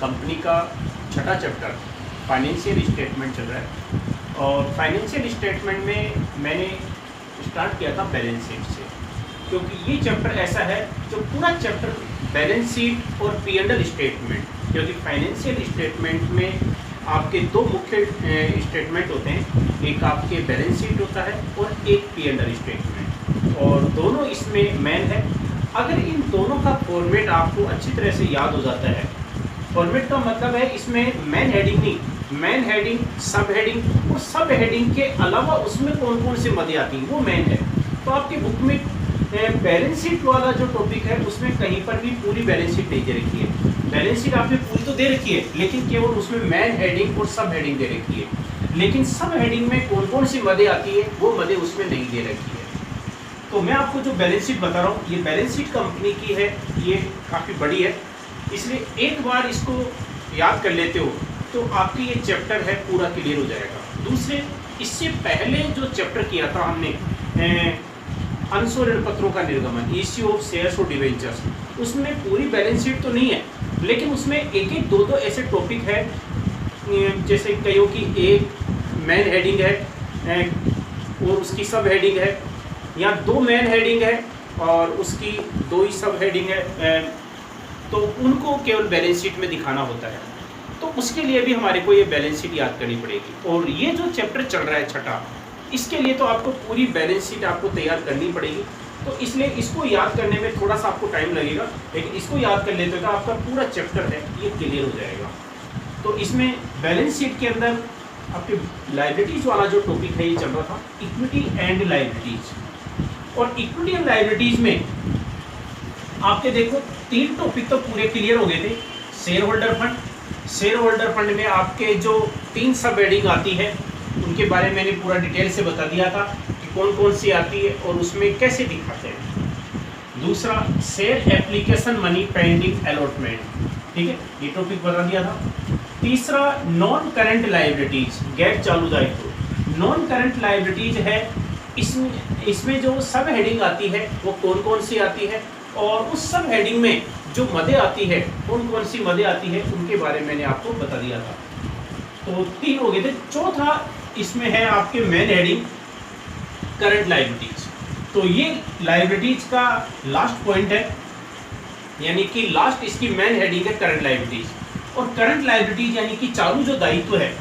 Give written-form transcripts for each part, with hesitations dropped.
Company का छठा chapter financial statement चल रहा है और फाइनेंशियल स्टेटमेंट में मैंने स्टार्ट किया था बैलेंस शीट से, क्योंकि ये चैप्टर ऐसा है जो पूरा चैप्टर बैलेंस शीट और P&L स्टेटमेंट, क्योंकि फाइनेंशियल स्टेटमेंट में आपके दो मुख्य स्टेटमेंट होते हैं, एक आपके बैलेंस शीट होता है और एक P&L स्टेटमेंट, और दोनों इसमें मेन है। अगर इन दोनों का फॉर्मेट आपको अच्छी तरह से याद हो जाता है, फॉर्मेट का मतलब है इसमें मेन हेडिंग नहीं, मेन हेडिंग, सब हेडिंग और सब हेडिंग के अलावा उसमें कौन कौन सी मदें आती हैं वो मेन है। तो आपकी बुक में बैलेंस शीट वाला जो टॉपिक है उसमें कहीं पर भी पूरी बैलेंस शीट नहीं दे रखी है। बैलेंस शीट आपने पूरी तो दे रखी है, लेकिन केवल उसमें मेन हेडिंग और सब हेडिंग दे रखी है, लेकिन सब हेडिंग में कौन कौन सी मदें आती है वो मदें उसमें नहीं दे रखी है। तो मैं आपको जो बैलेंस शीट बता रहा हूँ, ये बैलेंस शीट कंपनी की है, ये काफ़ी बड़ी है, इसलिए एक बार इसको याद कर लेते हो तो आपकी ये चैप्टर है पूरा क्लियर हो जाएगा। दूसरे, इससे पहले जो चैप्टर किया था हमने अंशों ऋण पत्रों का निर्गमन, इश्यू ऑफ शेयर्स और डिवेंचर्स, उसमें पूरी बैलेंस शीट तो नहीं है, लेकिन उसमें एक एक दो दो ऐसे टॉपिक है, जैसे कहो कि एक मेन हेडिंग है और उसकी सब हेडिंग है, या दो मेन हेडिंग है और उसकी दो ही सब हेडिंग है, तो उनको केवल बैलेंस शीट में दिखाना होता है। तो उसके लिए भी हमारे को ये बैलेंस शीट याद करनी पड़ेगी। और ये जो चैप्टर चल रहा है छठा, इसके लिए तो आपको पूरी बैलेंस शीट आपको तैयार करनी पड़ेगी, तो इसलिए इसको याद करने में थोड़ा सा आपको टाइम लगेगा, लेकिन इसको याद कर लेते तो आपका पूरा चैप्टर है ये क्लियर हो जाएगा। तो इसमें बैलेंस शीट के अंदर आपके लायबिलिटीज वाला जो टॉपिक है ये चल रहा था, इक्विटी एंड लायबिलिटीज। और इक्विटी एंड लायबिलिटीज में आपके देखो तीन टॉपिक तो पूरे क्लियर हो गए थे। Share holder fund, share holder fund में आपके जो तीन सब हेडिंग आती है उनके बारे में मैंने पूरा डिटेल से बता दिया था कि कौन कौन सी आती है और उसमें कैसे दिखाते हैं। दूसरा, share application money pending allotment, ठीक है, ये टॉपिक बता दिया था। तीसरा, नॉन करंट लायबिलिटीज, गैर चालू दायित्व। नॉन करंट लायबिलिटीज है, इसमें जो सब हेडिंग आती है वो कौन कौन सी आती है, और उस सब हेडिंग में जो मदें आती है, कौन कौन सी मदें आती है उनके बारे में मैंने आपको बता दिया था। तो तीन हो गए थे। चौथा, इसमें है आपके मेन हेडिंग करंट लायबिलिटीज। तो ये लायबिलिटीज का लास्ट पॉइंट है, यानी कि लास्ट इसकी मेन हेडिंग है करंट लायबिलिटीज। और करंट लायबिलिटीज यानी कि चालू जो दायित्व है,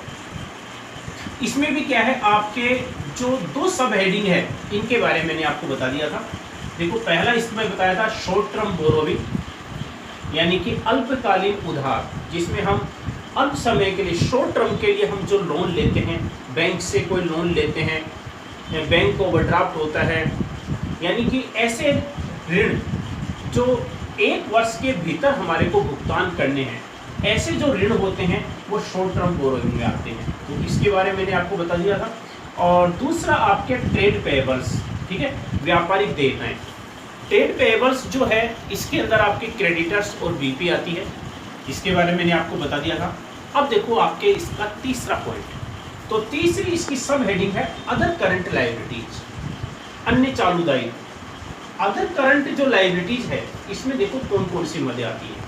इसमें भी क्या है, आपके जो दो सब हेडिंग है इनके बारे में मैंने आपको बता दिया था। देखो, पहला इसमें बताया था शॉर्ट टर्म बोरोविंग, यानी कि अल्पकालीन उधार, जिसमें हम अल्प समय के लिए, शॉर्ट टर्म के लिए हम जो लोन लेते हैं, बैंक से कोई लोन लेते हैं, बैंक को ओवरड्राफ्ट होता है, यानी कि ऐसे ऋण जो एक वर्ष के भीतर हमारे को भुगतान करने हैं, ऐसे जो ऋण होते हैं वो शॉर्ट टर्म बोरोइंग में आते हैं। तो इसके बारे में मैंने आपको बता दिया था। और दूसरा आपके ट्रेड पेएबल्स, ठीक है, व्यापारिक देयताएं। ट्रेड पेएबल्स जो है इसके अंदर आपके क्रेडिटर्स और बीपी आती है, इसके बारे में मैंने आपको बता दिया था। अब देखो आपके इसका तीसरा पॉइंट, तो तीसरी इसकी सब हेडिंग है अदर करंट लायबिलिटीज, अन्य चालू दायित्व। अदर करंट जो लायबिलिटीज है इसमें देखो कौन कौन सी मदें आती है।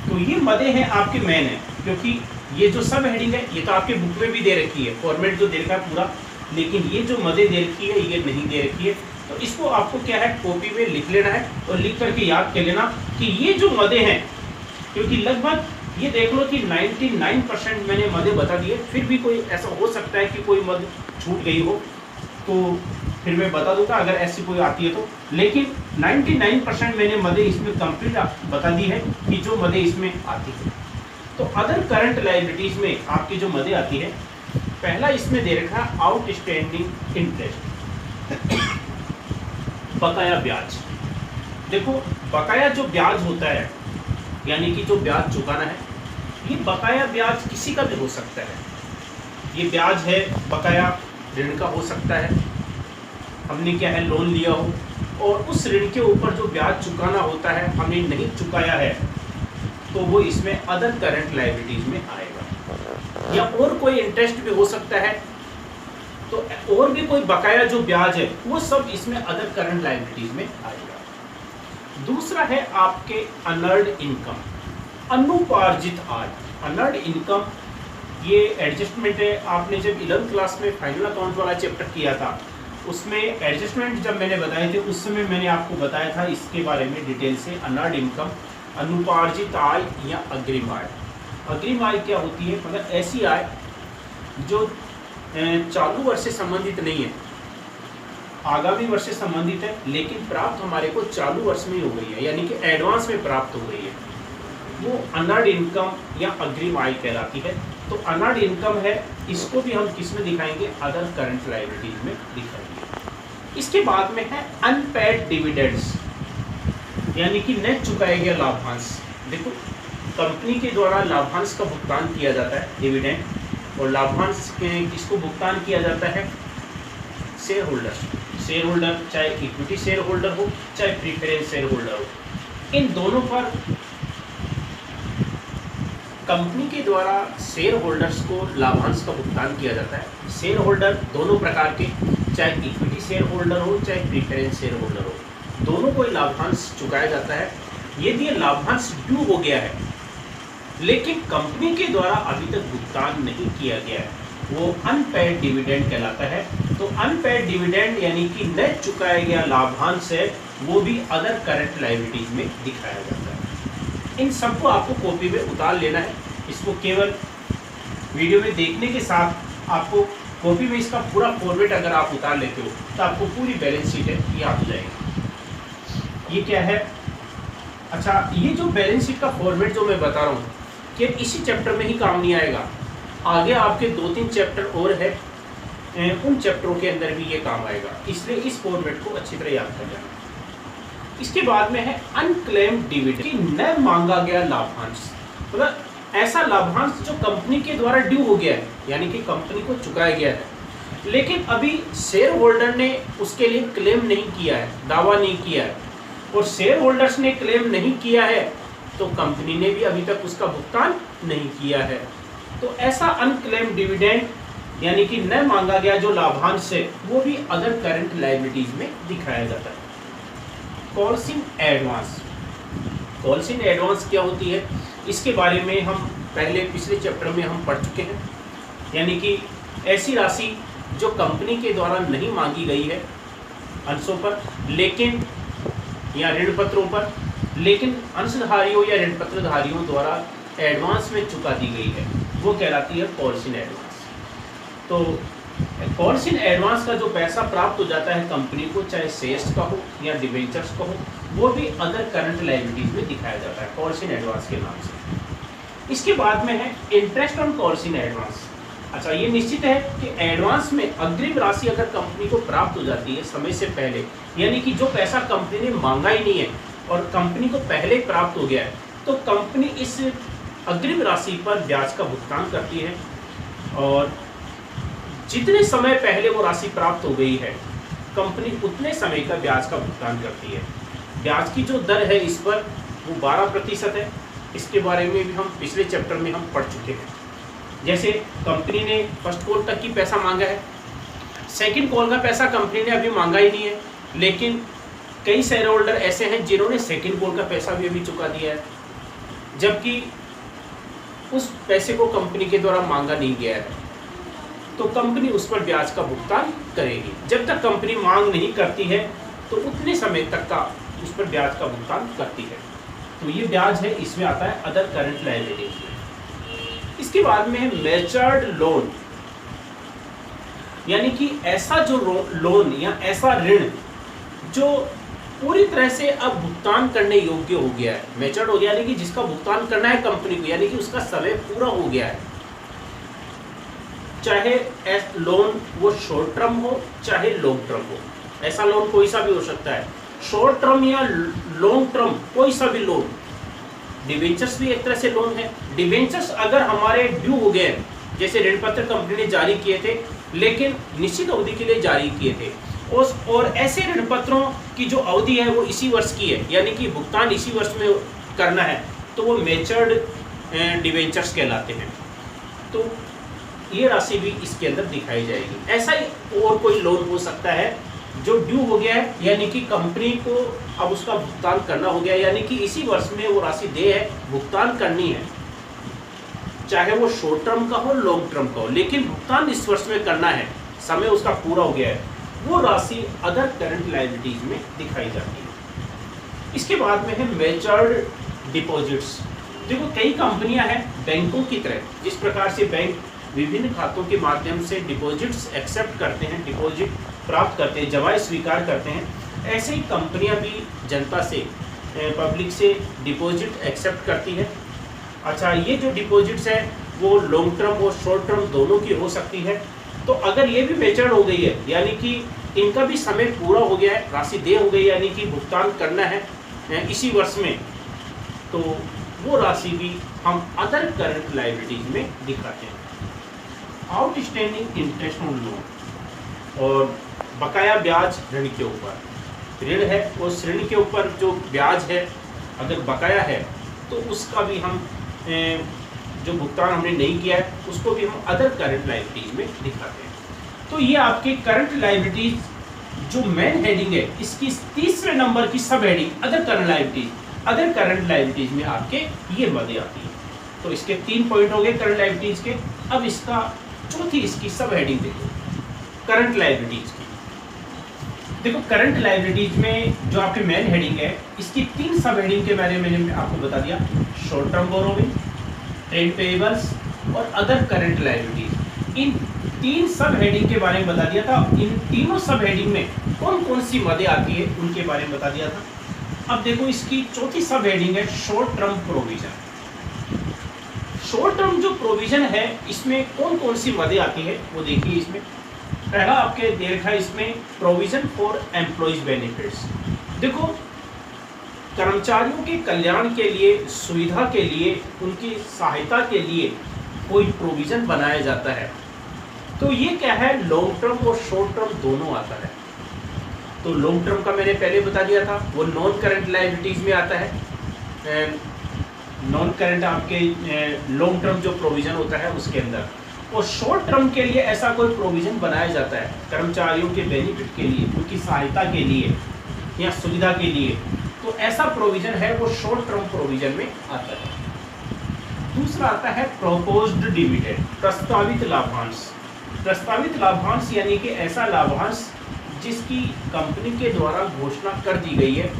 तो ये मदें हैं आपके मेन है, क्योंकि ये जो सब हेडिंग है ये तो आपके बुक में भी दे रखी है, फॉर्मेट जो दे रखा है पूरा, लेकिन ये जो मदें दे रखी है ये नहीं दे रखी है। तो इसको आपको क्या है, कॉपी में लिख लेना है और लिख करके याद कर लेना कि ये जो मदें हैं, क्योंकि लगभग ये देख लो कि 99% मैंने मदें बता दिए, फिर भी कोई ऐसा हो सकता है कि कोई मद छूट गई हो, तो फिर मैं बता दूंगा अगर ऐसी कोई आती है तो। लेकिन 99% मैंने मदें इसमें कंप्लीट बता दी है कि जो मदें इसमें आती है। तो अदर करंट लायबिलिटीज में आपकी जो मदें आती है, पहला इसमें दे रखा है आउटस्टैंडिंग इंटरेस्ट, बकाया ब्याज। देखो, बकाया जो ब्याज होता है, यानी कि जो ब्याज चुकाना है, ये बकाया ब्याज किसी का भी हो सकता है। ये ब्याज है बकाया ऋण का हो सकता है, हमने क्या है लोन लिया हो और उस ऋण के ऊपर जो ब्याज चुकाना होता है हमने नहीं चुकाया है, तो वो इसमें अदर करंट लायबिलिटीज में आएगा। या और कोई इंटरेस्ट भी हो सकता है, तो और भी कोई बकाया जो ब्याज है वो सब इसमें अदर करंट लायबिलिटीज में आएगा। दूसरा है आपके अनर्न्ड इनकम, अनुपार्जित आय, अर्नड इनकम, ये एडजस्टमेंट है। आपने जब 11th क्लास में फाइनल अकाउंट वाला चैप्टर किया था उसमें एडजस्टमेंट जब मैंने बताए थे उस समय मैंने आपको बताया था इसके बारे में डिटेल से, अर्नड इनकम, अनुपार्जित आय या अग्रिम आय। अग्रिम आय क्या होती है? मतलब ऐसी आय जो चालू वर्ष से संबंधित नहीं है, आगामी वर्ष से संबंधित है, लेकिन प्राप्त हमारे को चालू वर्ष में हो गई है, यानी कि एडवांस में प्राप्त हो गई है, वो अर्नड इनकम या अग्रिम आय कहलाती है। तो अर्नड इनकम है, इसको भी हम किस में दिखाएंगे? अदर करंट लायबिलिटीज में दिखाएंगे। इसके बाद में है अनपेड डिविडेंड्स, यानी कि न चुकाया गया लाभांश। देखो, कंपनी के द्वारा लाभांश का भुगतान किया जाता है, डिविडेंड, और लाभांश किसको भुगतान किया जाता है? शेयर होल्डर, चाहे इक्विटी शेयर होल्डर हो चाहे प्रीफरेंस शेयर होल्डर हो, इन दोनों पर कंपनी के द्वारा शेयर होल्डर्स को लाभांश का भुगतान किया जाता है। शेयर होल्डर दोनों प्रकार के, चाहे इक्विटी शेयर होल्डर हो चाहे प्रीफरेंस शेयर होल्डर हो, दोनों को लाभांश चुकाया जाता है। यदि ये लाभांश ड्यू हो गया है लेकिन कंपनी के द्वारा अभी तक भुगतान नहीं किया गया है, वो अनपेड डिविडेंड कहलाता है। तो अनपेड डिविडेंड यानी कि न चुकाया गया लाभांश है, वो भी अदर करंट लायबिलिटीज में दिखाया जाता है। इन सबको आपको कॉपी में उतार लेना है। इसको केवल वीडियो में देखने के साथ आपको कॉपी में इसका पूरा फॉर्मेट अगर आप उतार लेते हो तो आपको पूरी बैलेंस शीट है याद हो जाएगी। ये क्या है? अच्छा, ये जो बैलेंस शीट का फॉर्मेट जो मैं बता रहा हूँ कि इसी चैप्टर में ही काम नहीं आएगा, आगे आपके 2-3 चैप्टर और है, उन चैप्टरों के अंदर भी ये काम आएगा, इसलिए इस फॉर्मेट को अच्छी तरह याद कर जाना। इसके बाद में है अनक्लेम्ड डिविडेंड, न मांगा गया लाभांश। मतलब ऐसा लाभांश जो कंपनी के द्वारा ड्यू हो गया है, यानी कि कंपनी को चुकाया गया है, लेकिन अभी शेयर होल्डर ने उसके लिए क्लेम नहीं किया है, दावा नहीं किया है, और शेयर होल्डर्स ने क्लेम नहीं किया है तो कंपनी ने भी अभी तक उसका भुगतान नहीं किया है। तो ऐसा अनक्लेम्ड डिविडेंड यानी कि न मांगा गया जो लाभांश है, वो भी अदर करंट लायबिलिटीज में दिखाया जाता है। Calls in advance, calls in advance क्या होती है? इसके बारे में हम पहले पिछले चैप्टर में हम पढ़ चुके हैं। यानी कि ऐसी राशि जो कंपनी के द्वारा नहीं मांगी गई है अंशों पर, लेकिन या ऋण पत्रों पर, लेकिन अंशधारियों या ऋण पत्रधारियों द्वारा एडवांस में चुका दी गई है, वो कहलाती है कॉल्स इन एडवांस। तो कॉल्स इन एडवांस का जो पैसा प्राप्त हो जाता है कंपनी को, चाहे शेयर्स का हो या डिबेंचर्स का हो, वो भी अदर करंट लायबिलिटीज में दिखाया जाता है कॉल्स इन एडवांस के नाम से। इसके बाद में है interest on calls in advance. अच्छा, ये निश्चित है कि एडवांस में अग्रिम राशि अगर कंपनी को प्राप्त हो जाती है समय से पहले, यानी कि जो पैसा कंपनी ने मांगा ही नहीं है और कंपनी को पहले प्राप्त हो गया है, तो कंपनी इस अग्रिम राशि पर ब्याज का भुगतान करती है, और जितने समय पहले वो राशि प्राप्त हो गई है कंपनी उतने समय का ब्याज का भुगतान करती है। ब्याज की जो दर है इस पर वो 12% है। इसके बारे में भी हम पिछले चैप्टर में हम पढ़ चुके हैं। जैसे कंपनी ने फर्स्ट कॉल तक की पैसा मांगा है, सेकंड कॉल का पैसा कंपनी ने अभी मांगा ही नहीं है, लेकिन कई शेयर होल्डर ऐसे हैं जिन्होंने सेकंड कॉल का पैसा भी अभी चुका दिया है, जबकि उस पैसे को कंपनी के द्वारा मांगा नहीं गया है, तो कंपनी उस पर ब्याज का भुगतान करेगी। जब तक कंपनी मांग नहीं करती है तो उतने समय तक का उस पर ब्याज का भुगतान करती है। तो ये ब्याज है, इसमें आता है अदर करंट लायबिलिटीज में। इसके बाद में है मैच्योर्ड लोन, यानी कि ऐसा जो लोन या ऐसा ऋण जो पूरी तरह से अब भुगतान करने योग्य हो गया है। मैच्योर्ड हो गया यानी कि जिसका भुगतान करना है कंपनी को, यानी कि उसका समय पूरा हो गया है। चाहे लोन वो शॉर्ट टर्म हो चाहे लॉन्ग टर्म हो, ऐसा लोन कोई सा भी हो सकता है, शॉर्ट टर्म या लॉन्ग टर्म कोई सा भी लोन। डिबेंचर्स भी एक तरह से लोन है। डिबेंचर्स अगर हमारे ड्यू हो गए, जैसे ऋण पत्र कंपनी ने जारी किए थे लेकिन निश्चित अवधि के लिए जारी किए थे, और ऐसे ऋण पत्रों की जो अवधि है वो इसी वर्ष की है, यानी कि भुगतान इसी वर्ष में करना है, तो वो मैच्योर्ड डिबेंचर्स कहलाते हैं। तो ये राशि भी इसके अंदर दिखाई जाएगी। ऐसा ही और कोई लोन हो सकता है जो ड्यू हो गया है, यानी कि कंपनी को अब उसका भुगतान करना हो गया, यानी कि इसी वर्ष में वो राशि देय है, भुगतान करनी है, चाहे वो शॉर्ट टर्म का हो लॉन्ग टर्म का हो, लेकिन भुगतान इस वर्ष में करना है, समय उसका पूरा हो गया है, वो राशि अदर करंट लायबिलिटीज में दिखाई जाती है। इसके बाद में है मैच्योर्ड डिपॉजिट्स। देखो कई कंपनियां हैं बैंकों की तरह, जिस प्रकार से बैंक विभिन्न खातों के माध्यम से डिपॉजिट्स एक्सेप्ट करते हैं, डिपॉजिट प्राप्त करते हैं, जमा स्वीकार करते हैं, ऐसे ही कंपनियां भी जनता से, पब्लिक से डिपॉजिट एक्सेप्ट करती है। अच्छा, ये जो डिपॉजिट्स है वो लॉन्ग टर्म और शॉर्ट टर्म दोनों की हो सकती है। तो अगर ये भी मैच्योर हो गई है, यानी कि इनका भी समय पूरा हो गया है, राशि देय हो गई, यानी कि भुगतान करना है इसी वर्ष में, तो वो राशि भी हम अदर करंट लायबिलिटीज में दिखाते हैं। आउटस्टैंडिंग इंटरेस्ट ऑन लोन, और बकाया ब्याज ऋण के ऊपर, ऋण है उस ऋण के ऊपर जो ब्याज है अगर बकाया है तो उसका भी हम जो भुगतान हमने नहीं किया है उसको भी हम अदर करंट लायबिलिटीज में दिखाते हैं। तो ये आपके करंट लायबिलिटीज जो मेन हेडिंग है, इसकी तीसरे नंबर की सब heading other current liabilities, other current liabilities में आपके ये मदे आती है। तो इसके 3 पॉइंट हो गए करंट लायबिलिटीज के। अब इसका चौथी इसकी सब हेडिंग देखो करंट लायबिलिटीज की। देखो करंट लायबिलिटीज में जो आपके मेन हेडिंग है, इसकी 3 सब हेडिंग के बारे में मैंने आपको बता दिया, short term borrowing, trade payables और अदर करंट लायबिलिटीज। इन 3 सब हेडिंग के बारे में बता दिया था। इन तीनों सब हेडिंग में कौन कौन सी मदें आती है उनके बारे में बता दिया था। अब देखो इसकी चौथी सब हेडिंग है short term provision. Short term जो प्रोविजन है इसमें कौन कौन सी मदें आती है वो देखिए। इसमें पहला आपके दे रखा है इसमें प्रोविजन फॉर एम्प्लॉइज बेनिफिट्स। देखो कर्मचारियों के कल्याण के लिए, सुविधा के लिए, उनकी सहायता के लिए कोई प्रोविजन बनाया जाता है, तो ये क्या है, लॉन्ग टर्म और शॉर्ट टर्म दोनों आता है। तो लॉन्ग टर्म का मैंने पहले बता दिया था, वो नॉन करंट लायबिलिटीज में आता है। नॉन करंट आपके लॉन्ग टर्म जो प्रोविजन होता है उसके अंदर। और शॉर्ट टर्म के लिए ऐसा कोई प्रोविजन बनाया जाता है कर्मचारियों के बेनिफिट के लिए, उनकी सहायता के लिए या सुविधा के लिए, तो ऐसा प्रोविजन है वो शॉर्ट टर्म प्रोविजन में आता है। दूसरा आता है प्रोपोज्ड डिविडेंड, प्रस्तावित लाभांश। प्रस्तावित लाभांश यानी कि ऐसा लाभांश जिसकी कंपनी के द्वारा घोषणा कर दी गई है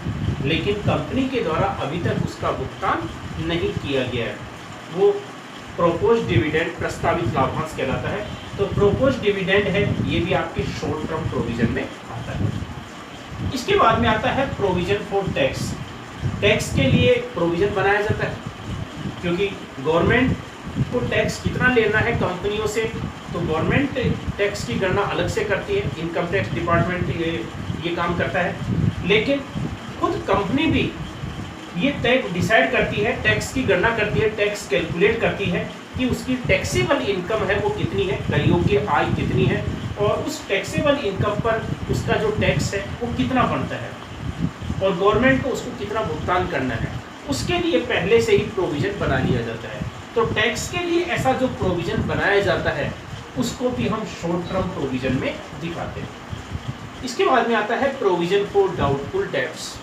लेकिन कंपनी के द्वारा अभी तक उसका भुगतान नहीं किया गया है, वो प्रोपोज्ड डिविडेंड, प्रस्तावित लाभांश कहलाता है। तो प्रोपोज्ड डिविडेंड है, ये भी आपके शॉर्ट टर्म प्रोविजन में आता है। इसके बाद में आता है प्रोविजन फॉर टैक्स। टैक्स के लिए प्रोविजन बनाया जाता है क्योंकि गवर्नमेंट को टैक्स कितना लेना है कंपनियों से, तो गवर्नमेंट टैक्स की गणना अलग से करती है, इनकम टैक्स डिपार्टमेंट ये काम करता है। लेकिन खुद कंपनी भी ये टैक्स डिसाइड करती है, टैक्स की गणना करती है, टैक्स कैलकुलेट करती है कि उसकी टैक्सेबल इनकम है वो कितनी है, कर योग्य आय कितनी है, और उस टैक्सेबल इनकम पर उसका जो टैक्स है वो कितना बनता है और गवर्नमेंट को उसको कितना भुगतान करना है, उसके लिए पहले से ही प्रोविजन बना लिया जाता है। तो टैक्स के लिए ऐसा जो प्रोविजन बनाया जाता है उसको भी हम शॉर्ट टर्म प्रोविजन में दिखाते हैं। इसके बाद में आता है प्रोविजन फॉर डाउटफुल डेब्ट्स,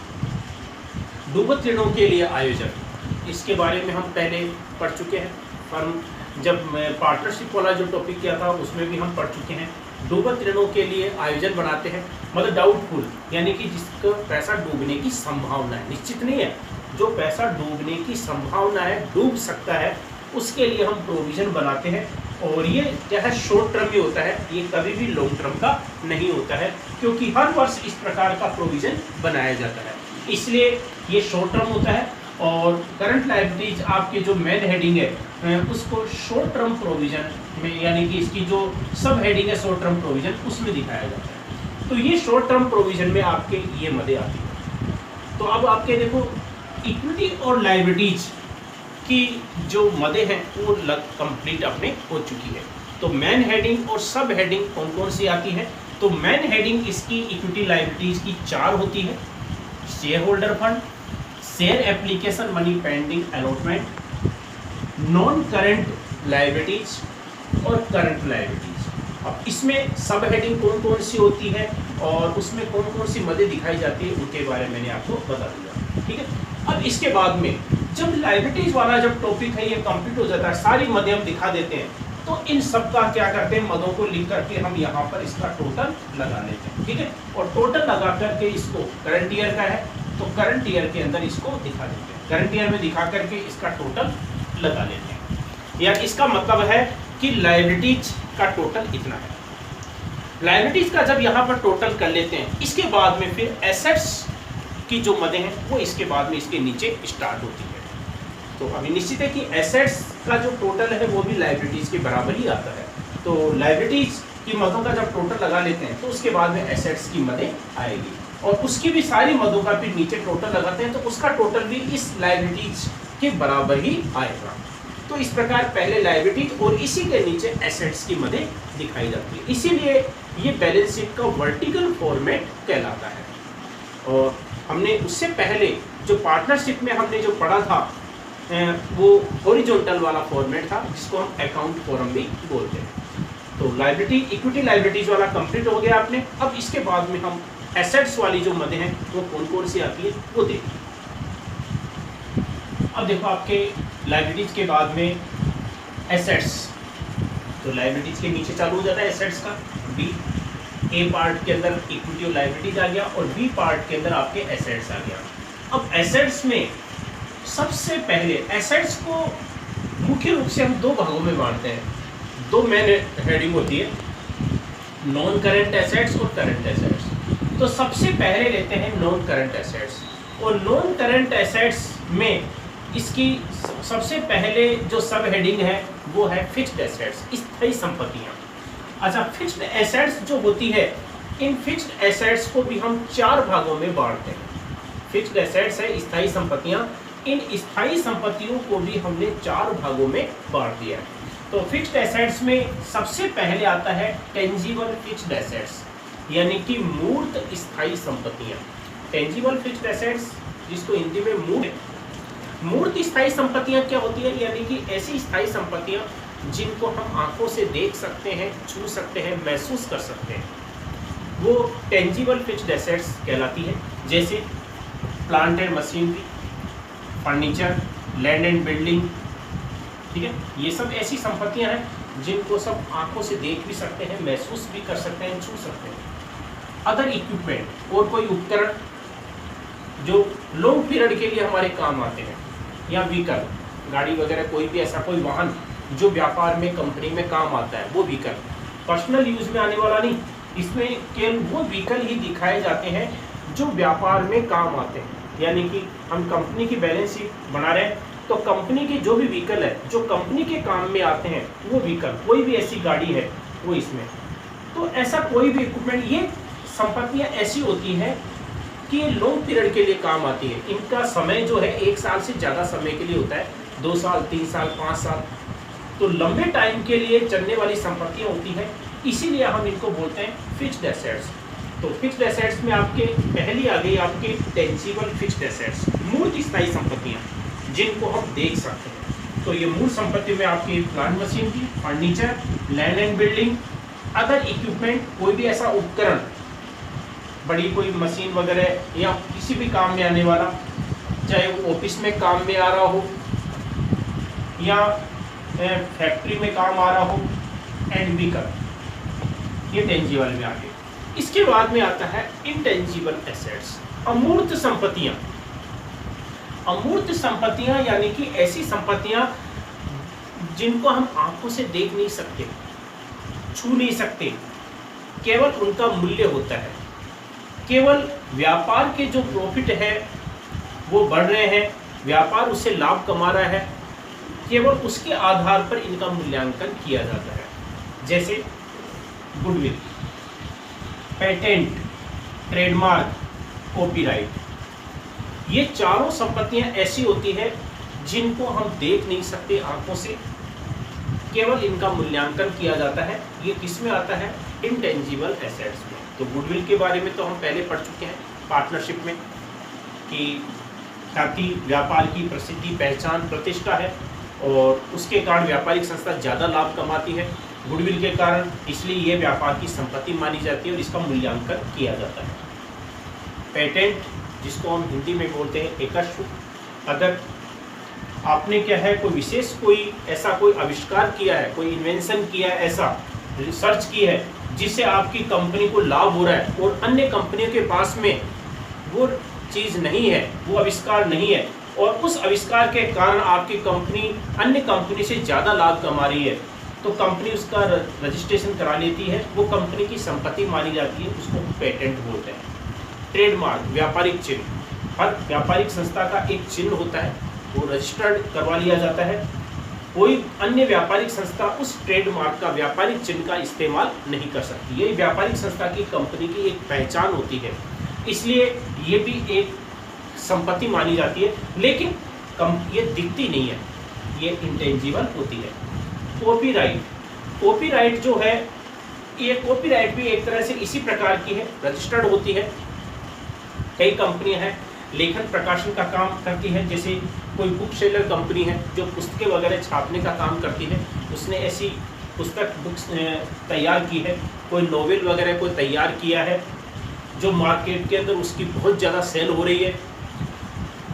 डूबत ऋणों के लिए आयोजन। इसके बारे में हम पहले पढ़ चुके हैं, फर्म जब पार्टनरशिप वाला जो टॉपिक किया था उसमें भी हम पढ़ चुके हैं। डूबत ऋणों के लिए आयोजन बनाते हैं, मतलब डाउटफुल यानी कि जिसका पैसा डूबने की संभावना है, निश्चित नहीं है, जो पैसा डूबने की संभावना है, डूब सकता है, उसके लिए हम प्रोविजन बनाते हैं। और ये क्या है, शॉर्ट टर्म ही होता है, ये कभी भी लॉन्ग टर्म का नहीं होता है क्योंकि हर वर्ष इस प्रकार का प्रोविजन बनाया जाता है, इसलिए ये शॉर्ट टर्म होता है। और करंट लायबिलिटीज आपके जो मेन हेडिंग है उसको शॉर्ट टर्म प्रोविजन में, यानी कि इसकी जो सब हेडिंग है शॉर्ट टर्म प्रोविजन, उसमें दिखाया जाता है। तो ये शॉर्ट टर्म प्रोविजन में आपके ये मदे आती है। तो अब आपके देखो इक्विटी और लायबिलिटीज की जो मदे हैं वो कंप्लीट अपने हो चुकी है। तो मेन हेडिंग और सब हेडिंग कौन कौन सी आती है, तो मेन हेडिंग इसकी इक्विटी लायबिलिटीज की 4 होती है, share holder fund, share application money pending allotment, non current liabilities और करंट लायबिलिटीज। अब इसमें सब हेडिंग कौन कौन सी होती है और उसमें कौन कौन सी मदें दिखाई जाती है उनके बारे में मैंने आपको बता दिया, ठीक है। अब इसके बाद में जब लायबिलिटीज वाला जब टॉपिक है ये कंप्लीट हो जाता है, सारी मदें हम दिखा देते हैं, तो इन सब का क्या करते हैं, मदों को लिख करके हम यहाँ पर इसका टोटल लगा लेते हैं, ठीक है। और टोटल लगा करके इसको करंट ईयर का है तो करंट ईयर के अंदर इसको दिखा देते हैं, करंट ईयर में दिखा करके इसका टोटल लगा लेते हैं। या इसका मतलब है कि लायबिलिटीज का टोटल इतना है। लायबिलिटीज का जब यहाँ पर टोटल कर लेते हैं, इसके बाद में फिर एसेट्स की जो मदें हैं वो इसके बाद में इसके नीचे स्टार्ट होती है। तो अभी निश्चित है कि एसेट्स का जो टोटल है वो भी लायबिलिटीज के बराबर ही आता है। तो लायबिलिटीज की मदों का जब टोटल लगा लेते हैं तो उसके बाद में एसेट्स की मदें आएगी और उसकी भी सारी मदों का फिर नीचे टोटल लगाते हैं तो उसका टोटल भी इस लायबिलिटीज के बराबर ही आएगा। तो इस प्रकार पहले लायबिलिटीज और इसी के नीचे एसेट्स की मदें दिखाई जाती है, इसीलिए ये बैलेंस शीट का वर्टिकल फॉर्मेट कहलाता है। और हमने उससे पहले जो पार्टनरशिप में हमने जो पढ़ा था वो हॉरिजॉन्टल वाला फॉर्मेट था जिसको हम अकाउंट फॉर्म भी बोलते हैं। तो लायबिलिटी इक्विटी लायबिलिटीज वाला कंप्लीट हो गया आपने। अब इसके बाद में हम एसेट्स वाली जो मदें हैं वो कौन कौन सी आती है वो देखिए। अब देखो आपके लायबिलिटीज के बाद में एसेट्स, तो लायबिलिटीज के नीचे चालू हो जाता है एसेट्स का बी। ए पार्ट के अंदर इक्विटी और लायबिलिटीज आ गया और बी पार्ट के अंदर आपके एसेट्स आ गया। अब एसेट्स में सबसे पहले एसेट्स को मुख्य रूप से हम दो भागों में बांटते हैं, दो मेन हेडिंग होती है, नॉन करंट एसेट्स और करंट एसेट्स। तो सबसे पहले लेते हैं नॉन करंट एसेट्स, और नॉन करंट एसेट्स में इसकी सबसे पहले जो सब हेडिंग है वो है फिक्स्ड एसेट्स, स्थायी संपत्तियां। अच्छा, फिक्स्ड एसेट्स जो होती है, इन फिक्स्ड एसेट्स को भी हम चार भागों में बांटते हैं। फिक्स्ड एसेट्स है स्थायी संपत्तियां, इन स्थायी संपत्तियों को भी हमने चार भागों में बांट दिया है। तो फिक्स्ड एसेट्स में सबसे पहले आता है टेंजिबल फिक्स्ड एसेट्स, यानी कि मूर्त स्थायी संपत्तियां। टेंजिबल फिक्स्ड एसेट्स जिसको हिंदी में मूर्त स्थायी संपत्तियां क्या होती है, यानी कि ऐसी स्थायी संपत्तियां जिनको हम आंखों से देख सकते हैं, छू सकते हैं, महसूस कर सकते हैं, वो टेंजिबल फिक्स्ड एसेट्स कहलाती है। जैसे plant and machinery, furniture, land and building, ठीक है। ये सब ऐसी संपत्तियां हैं जिनको सब आंखों से देख भी सकते हैं, महसूस भी कर सकते हैं, छू सकते हैं। अदर इक्विपमेंट, और कोई उपकरण जो लॉन्ग पीरियड के लिए हमारे काम आते हैं, या व्हीकल, गाड़ी वगैरह, कोई भी ऐसा कोई वाहन जो व्यापार में कंपनी में काम आता है, वो व्हीकल पर्सनल यूज में आने वाला नहीं। इसमें केवल वो व्हीकल ही दिखाए जाते हैं जो व्यापार में काम आते हैं। यानी कि हम कंपनी की बैलेंस शीट बना रहे हैं तो कंपनी के जो भी व्हीकल है जो कंपनी के काम में आते हैं वो व्हीकल, कोई भी ऐसी गाड़ी है वो इसमें। तो ऐसा कोई भी इक्विपमेंट, ये संपत्तियां ऐसी होती हैं कि ये लॉन्ग पीरियड के लिए काम आती है। इनका समय जो है 1 साल से ज़्यादा समय के लिए होता है, 2 साल, 3 साल, 5 साल, तो लंबे टाइम के लिए चलने वाली संपत्तियां होती हैं, इसीलिए हम इनको बोलते हैं फिक्स्ड एसेट्स। तो फिक्स्ड एसेट्स में आपके पहली आ गई आपके टेंजिबल फिक्स्ड एसेट्स, मूर्त स्थायी संपत्तियां जिनको हम देख सकते हैं। तो ये मूर्त संपत्ति में आपकी plant machinery, furniture, land and building, other equipment, कोई भी ऐसा उपकरण, बड़ी कोई मशीन वगैरह या किसी भी काम में आने वाला, चाहे वो ऑफिस में काम में आ रहा हो या फैक्ट्री में काम आ रहा हो, एंड व्हीकल, ये टेंजिबल में आ गए। इसके बाद में आता है इनटेंजिबल एसेट्स, अमूर्त संपत्तियां। अमूर्त संपत्तियां यानी कि ऐसी संपत्तियां जिनको हम आंखों से देख नहीं सकते, छू नहीं सकते, केवल उनका मूल्य होता है, केवल व्यापार के जो प्रॉफिट है वो बढ़ रहे हैं, व्यापार उससे लाभ कमा रहा है, केवल उसके आधार पर इनका मूल्यांकन किया जाता है। जैसे गुडविल, पेटेंट, ट्रेडमार्क, कॉपीराइट, ये चारों संपत्तियां ऐसी होती है जिनको हम देख नहीं सकते आंखों से, केवल इनका मूल्यांकन किया जाता है। ये किस में आता है? इनटेंजिबल एसेट्स में। तो गुडविल के बारे में तो हम पहले पढ़ चुके हैं पार्टनरशिप में कि ख्याति, व्यापार की प्रसिद्धि, पहचान, प्रतिष्ठा है और उसके कारण व्यापारिक संस्था ज़्यादा लाभ कमाती है। गुडविल के कारण, इसलिए ये व्यापार की संपत्ति मानी जाती है और इसका मूल्यांकन किया जाता है। पेटेंट, जिसको हम हिंदी में बोलते हैं एकस्व, अगर आपने क्या है कोई विशेष कोई ऐसा कोई आविष्कार किया है, कोई इन्वेंशन किया है, ऐसा रिसर्च की है जिससे आपकी कंपनी को लाभ हो रहा है और अन्य कंपनियों के पास में वो चीज़ नहीं है, वो आविष्कार नहीं है, और उस आविष्कार के कारण आपकी कंपनी अन्य कंपनी से ज़्यादा लाभ कमा रही है, तो कंपनी उसका रजिस्ट्रेशन करा लेती है, वो कंपनी की संपत्ति मानी जाती है, उसको पेटेंट बोलते हैं। ट्रेडमार्क, व्यापारिक चिन्ह, हर व्यापारिक संस्था का एक चिन्ह होता है, वो रजिस्टर्ड करवा लिया जाता है। कोई अन्य व्यापारिक संस्था उस ट्रेडमार्क का, व्यापारिक चिन्ह का इस्तेमाल नहीं कर सकती। ये व्यापारिक संस्था की कंपनी की एक पहचान होती है, इसलिए ये भी एक संपत्ति मानी जाती है, लेकिन ये दिखती नहीं है, ये इंटेंजिबल होती है। कॉपीराइट, कॉपीराइट जो है, ये कॉपीराइट भी एक तरह से इसी प्रकार की है, रजिस्टर्ड होती है। कई कंपनियां हैं लेखन प्रकाशन का काम करती है, जैसे कोई बुक सेलर कंपनी है जो पुस्तकें वगैरह छापने का काम करती है, उसने ऐसी पुस्तक बुक्स तैयार की है, कोई नोवेल वगैरह कोई तैयार किया है जो मार्केट के अंदर उसकी बहुत ज़्यादा सेल हो रही है,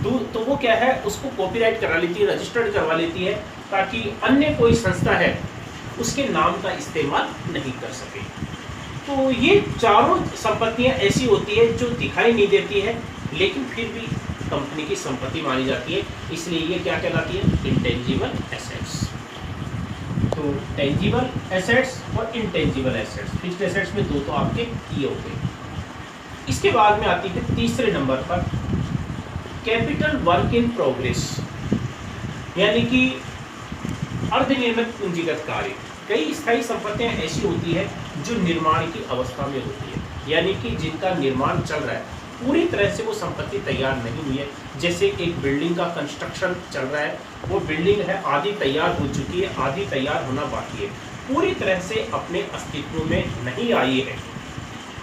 तो वो क्या है उसको कॉपीराइट करा लेती है, रजिस्टर्ड करवा लेती है, ताकि अन्य कोई संस्था है उसके नाम का इस्तेमाल नहीं कर सके। तो ये चारों संपत्तियां ऐसी होती है जो दिखाई नहीं देती है लेकिन फिर भी कंपनी की संपत्ति मानी जाती है, इसलिए ये क्या कहलाती है, इंटेंजिबल एसेट्स। तो टेंजिबल एसेट्स और इंटेंजिबल एसेट्स, फिक्स्ड एसेट्स में दो तो आपके ये हो गए। इसके बाद में आती है तीसरे नंबर पर कैपिटल वर्क इन प्रोग्रेस, यानी कि अर्धनिर्मित पूंजीगत कार्य। कई स्थायी संपत्तियां ऐसी होती है जो निर्माण की अवस्था में होती है, यानी कि जिनका निर्माण चल रहा है, पूरी तरह से वो संपत्ति तैयार नहीं हुई है। जैसे एक बिल्डिंग का कंस्ट्रक्शन चल रहा है, वो बिल्डिंग है आधी तैयार हो चुकी है, आधी तैयार होना बाकी है, पूरी तरह से अपने अस्तित्व में नहीं आई है।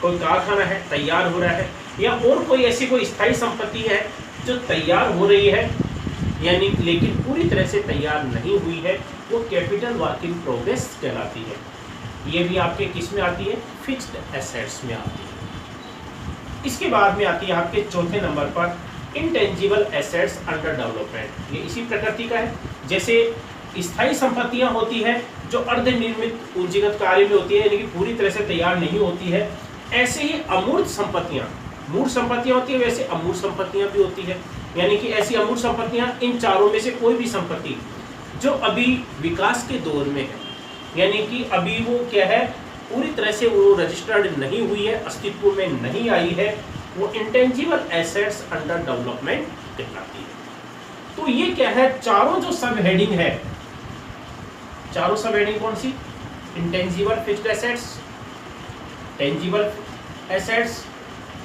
कोई कारखाना है तैयार हो रहा है, या और कोई ऐसी कोई स्थायी संपत्ति है जो तैयार हो रही है, यानी लेकिन पूरी तरह से तैयार नहीं हुई है, वो कैपिटल वर्क इन प्रोग्रेस कहलाती है। ये भी आपके किस में आती है, फिक्स्ड एसेट्स में आती है। इसके बाद में आती है आपके चौथे नंबर पर इंटेंजिबल एसेट्स अंडर डेवलपमेंट। ये इसी प्रकृति का है, जैसे स्थायी संपत्तियां होती है जो अर्धनिर्मित पूंजीगत कार्य में होती है, यानी कि पूरी तरह से तैयार नहीं होती है। ऐसे ही अमूर्त संपत्तियां, मूर्त संपत्तियां होती है, वैसे अमूर्त संपत्तियां भी होती है, यानी कि ऐसी अमूर्त संपत्तियां, इन चारों में से कोई भी संपत्ति जो अभी विकास के दौर में है, यानी कि अभी वो क्या है, पूरी तरह से वो रजिस्टर्ड नहीं हुई है, अस्तित्व में नहीं आई है, वो इंटेंजिबल एसेट्स अंडर डेवलपमेंट कहलाती है। तो ये क्या है, चारों जो सब हेडिंग है, चारों सब हेडिंग कौन सी, intangible fixed assets, tangible assets,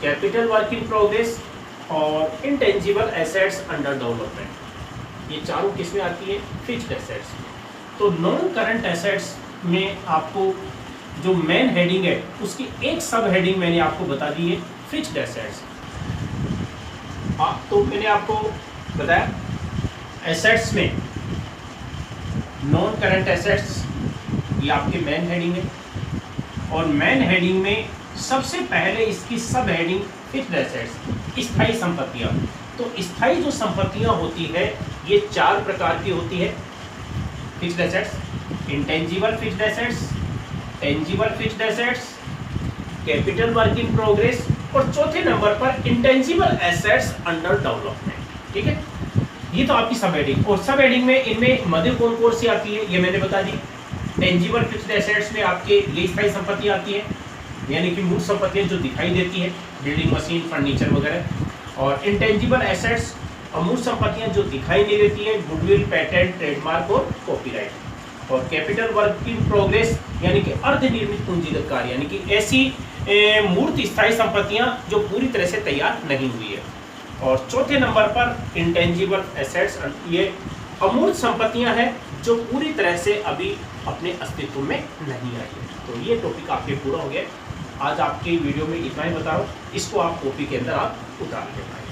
capital work in progress और इंटेंजिबल एसेट्स अंडर डेवलपमेंट, ये चारों किस में आती है, फिक्स्ड एसेट्स में। तो नॉन करंट एसेट्स में आपको जो मेन हेडिंग है उसकी एक सब हेडिंग मैंने आपको बता दी है, फिक्स्ड एसेट्स। तो मैंने आपको बताया एसेट्स में नॉन करंट एसेट्स, ये आपके मेन हेडिंग है, और मेन हेडिंग में सबसे पहले इसकी सब हेडिंग फिक्स्ड एसेट्स, स्थायी संपत्तियां। तो स्थायी जो संपत्तियां होती है ये चार प्रकार की होती है fixed assets, intangible fixed assets, tangible fixed assets, capital work in progress, और चौथे नंबर पर इंटेंजिबल एसेट्स अंडर डेवलपमेंट। ठीक है, ये तो आपकी सब हेडिंग। और सब हेडिंग में इनमें मध्य कौन कौन सी आती है ये मैंने बता दी। टेंजिबल फिक्स्ड एसेट्स में आपके ये स्थायी संपत्ति आती है, यानी कि मूर्त संपत्तियां जो दिखाई देती है, बिल्डिंग, मशीन, फर्नीचर वगैरह। और इंटेंजिबल एसेट्स, अमूर्त संपत्तियां जो दिखाई नहीं देती है, गुडविल, पेटेंट, ट्रेडमार्क और कॉपीराइट। और कैपिटल वर्क इन प्रोग्रेस, यानी कि अर्धनिर्मित पूंजीगत कार्य, यानी कि ऐसी मूर्त स्थायी संपत्तियां जो पूरी तरह से तैयार नहीं हुई है। और चौथे नंबर पर इंटेंजिबल एसेट्स, ये अमूर्त संपत्तियां हैं जो पूरी तरह से अभी अपने अस्तित्व में नहीं आई है। तो ये टॉपिक आपके पूरा हो गया। आज आपके वीडियो में इतना ही बता रहा हूँ, इसको आप कॉपी के अंदर आप उतार ले पाएंगे।